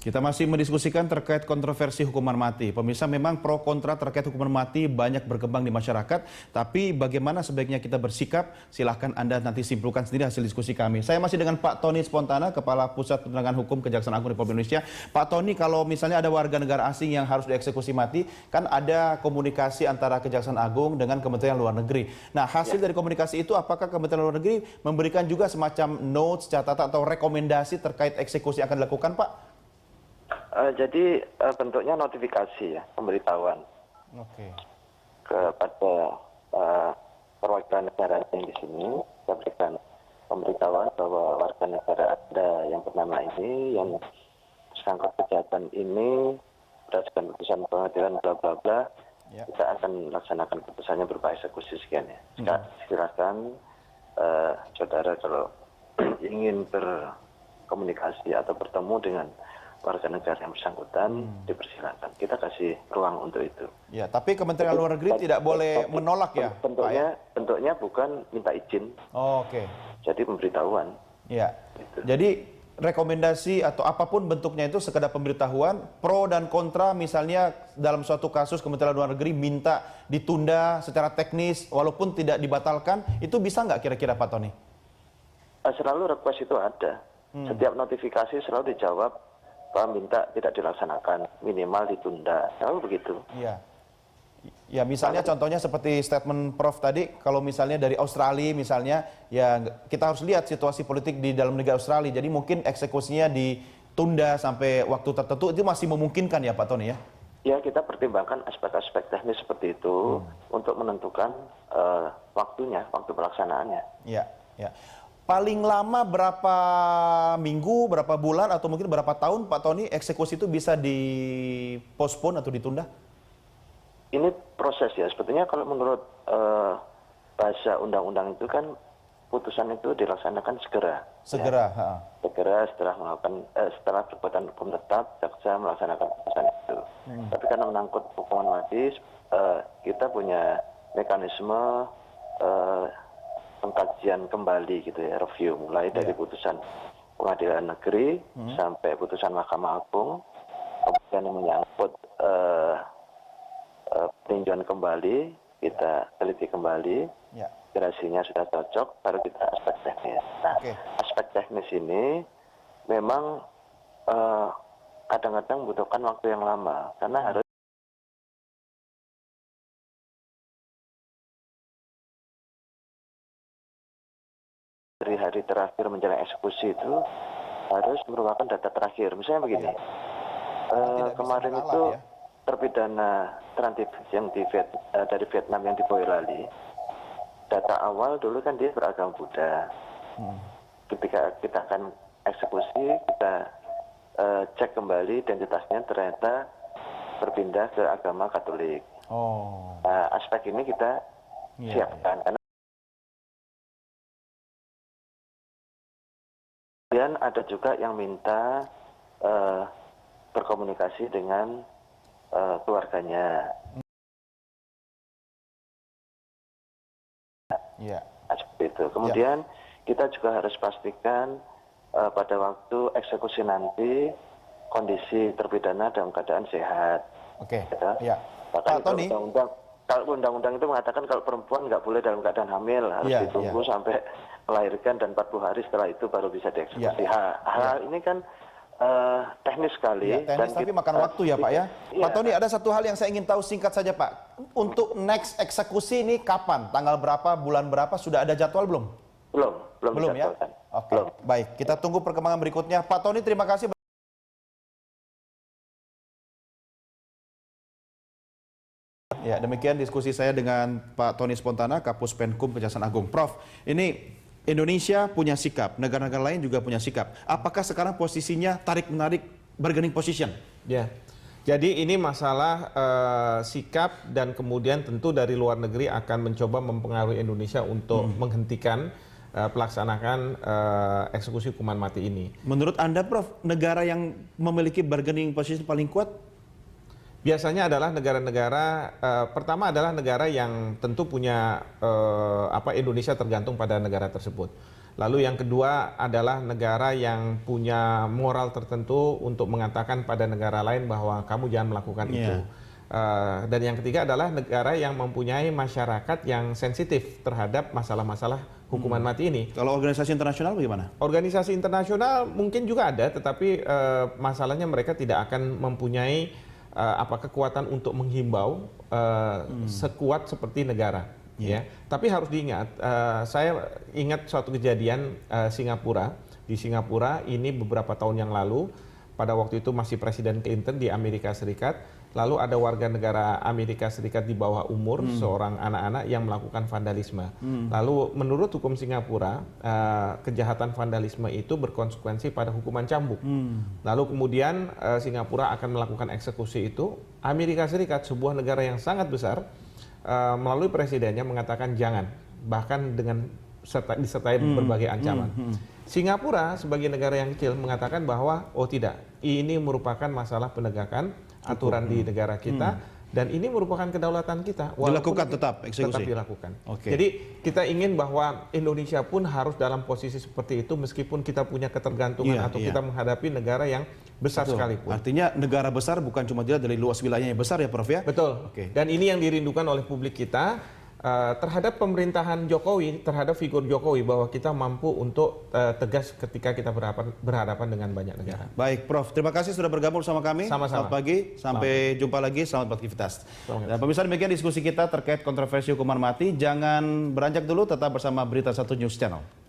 Kita masih mendiskusikan terkait kontroversi hukuman mati. Pemirsa, memang pro kontra terkait hukuman mati banyak berkembang di masyarakat, tapi bagaimana sebaiknya kita bersikap? Silahkan Anda nanti simpulkan sendiri hasil diskusi kami. Saya masih dengan Pak Tony Spontana, Kepala Pusat Penerangan Hukum Kejaksaan Agung Republik Indonesia. Pak Tony, kalau misalnya ada warga negara asing yang harus dieksekusi mati, kan ada komunikasi antara Kejaksaan Agung dengan Kementerian Luar Negeri. Nah, hasil dari komunikasi itu, apakah Kementerian Luar Negeri memberikan juga semacam notes, catatan atau rekomendasi terkait eksekusi yang akan dilakukan, Pak? Jadi bentuknya notifikasi ya, pemberitahuan kepada perwakilan negara yang di sini. Kita berikan pemberitahuan bahwa warga negara Anda yang bernama ini, yang tersangkut kejahatan ini, berdasarkan putusan pengadilan bla bla bla, kita akan laksanakan putusannya berupa eksekusi sekian ya. Silakan saudara kalau ingin berkomunikasi atau bertemu dengan warga negara yang bersangkutan, dipersilakan. Kita kasih ruang untuk itu. Ya, tapi Kementerian Luar Negeri tidak boleh menolak ya, bentuknya bukan minta izin. Oke. Jadi pemberitahuan. Ya. Gitu. Jadi rekomendasi atau apapun bentuknya itu sekedar pemberitahuan, pro dan kontra, misalnya dalam suatu kasus Kementerian Luar Negeri minta ditunda secara teknis walaupun tidak dibatalkan, itu bisa nggak kira-kira Pak Tony? Selalu request itu ada. Setiap notifikasi selalu dijawab, Pak minta tidak dilaksanakan, minimal ditunda. Selalu begitu. Iya. Ya, misalnya contohnya seperti statement Prof tadi, kalau misalnya dari Australia misalnya, ya kita harus lihat situasi politik di dalam negara Australia. Jadi mungkin eksekusinya ditunda sampai waktu tertentu, itu masih memungkinkan ya Pak Tony ya? Ya, kita pertimbangkan aspek-aspek teknis seperti itu untuk menentukan waktunya, waktu pelaksanaannya. Ya, ya. Paling lama berapa minggu, berapa bulan, atau mungkin berapa tahun Pak Tony eksekusi itu bisa dipospon atau ditunda? Ini proses ya, sebetulnya kalau menurut bahasa undang-undang itu kan putusan itu dilaksanakan segera. Segera. Ya. Segera setelah melakukan setelah perbuatan hukum tetap, jaksa melaksanakan putusan itu. Tapi karena menangkut hukuman mati, kita punya mekanisme pengkajian kembali gitu ya, review mulai dari putusan pengadilan negeri sampai putusan Mahkamah Agung, kemudian yang menyangkut peninjauan kembali, kita teliti kembali, gerasinya sudah cocok, baru kita aspek teknis. Nah, aspek teknis ini memang kadang-kadang membutuhkan waktu yang lama, karena harus dari hari terakhir menjelang eksekusi itu harus merupakan data terakhir. Misalnya begini, kemarin itu terpidana transit yang dari Vietnam yang di Boyolali, data awal dulu kan dia beragama Buddha. Ketika kita akan eksekusi, kita cek kembali identitasnya, ternyata berpindah ke agama Katolik. Nah, aspek ini kita siapkan. Karena kemudian ada juga yang minta berkomunikasi dengan keluarganya. Seperti itu. Kemudian kita juga harus pastikan pada waktu eksekusi nanti kondisi terpidana dalam keadaan sehat. Bahkan kalau undang-undang itu mengatakan kalau perempuan nggak boleh dalam keadaan hamil, harus ditunggu sampai melahirkan dan 40 hari setelah itu baru bisa dieksekusi. Hal ini kan teknis sekali. Teknis, tapi makan waktu ya Pak ya. Pak Tony, ada satu hal yang saya ingin tahu singkat saja Pak. Untuk next eksekusi ini kapan? Tanggal berapa? Bulan berapa? Sudah ada jadwal belum? Belum ya? Oke, baik. Kita tunggu perkembangan berikutnya. Pak Tony, terima kasih. Ya, demikian diskusi saya dengan Pak Tony Spontana, Kapus Penkum Kejaksaan Agung. Prof, ini Indonesia punya sikap, negara-negara lain juga punya sikap. Apakah sekarang posisinya tarik-menarik, bargaining position? Ya, jadi ini masalah sikap, dan kemudian tentu dari luar negeri akan mencoba mempengaruhi Indonesia untuk menghentikan pelaksanaan eksekusi hukuman mati ini. Menurut Anda, Prof, negara yang memiliki bargaining position paling kuat? Biasanya adalah negara-negara, pertama adalah negara yang tentu punya Indonesia tergantung pada negara tersebut. Lalu yang kedua adalah negara yang punya moral tertentu untuk mengatakan pada negara lain bahwa kamu jangan melakukan itu. Dan yang ketiga adalah negara yang mempunyai masyarakat yang sensitif terhadap masalah-masalah hukuman mati ini. Kalau organisasi internasional bagaimana? Organisasi internasional mungkin juga ada, tetapi masalahnya mereka tidak akan mempunyai kekuatan untuk menghimbau sekuat seperti negara. Ya, tapi harus diingat, saya ingat suatu kejadian Singapura. Di Singapura ini beberapa tahun yang lalu, pada waktu itu masih Presiden Clinton di Amerika Serikat, lalu ada warga negara Amerika Serikat di bawah umur, seorang anak-anak yang melakukan vandalisme. Lalu menurut hukum Singapura, kejahatan vandalisme itu berkonsekuensi pada hukuman cambuk. Lalu kemudian Singapura akan melakukan eksekusi itu. Amerika Serikat, sebuah negara yang sangat besar, melalui presidennya mengatakan jangan, bahkan dengan disertai berbagai ancaman. Singapura sebagai negara yang kecil mengatakan bahwa oh tidak, ini merupakan masalah penegakan aturan di negara kita dan ini merupakan kedaulatan kita. Dilakukan tetap eksekusi. Tetap dilakukan. Okay. Jadi kita ingin bahwa Indonesia pun harus dalam posisi seperti itu meskipun kita punya ketergantungan atau kita menghadapi negara yang besar sekalipun. Artinya negara besar bukan cuma dilihat dari luas wilayahnya yang besar ya Prof ya? Betul. Dan ini yang dirindukan oleh publik kita terhadap pemerintahan Jokowi, terhadap figur Jokowi, bahwa kita mampu untuk tegas ketika kita berhadapan dengan banyak negara. Baik Prof, terima kasih sudah bergabung bersama kami. Sama-sama. Selamat pagi, sampai jumpa lagi, selamat beraktivitas. Dan pemirsa, demikian diskusi kita terkait kontroversi hukuman mati. Jangan beranjak dulu, tetap bersama Berita 1 News Channel.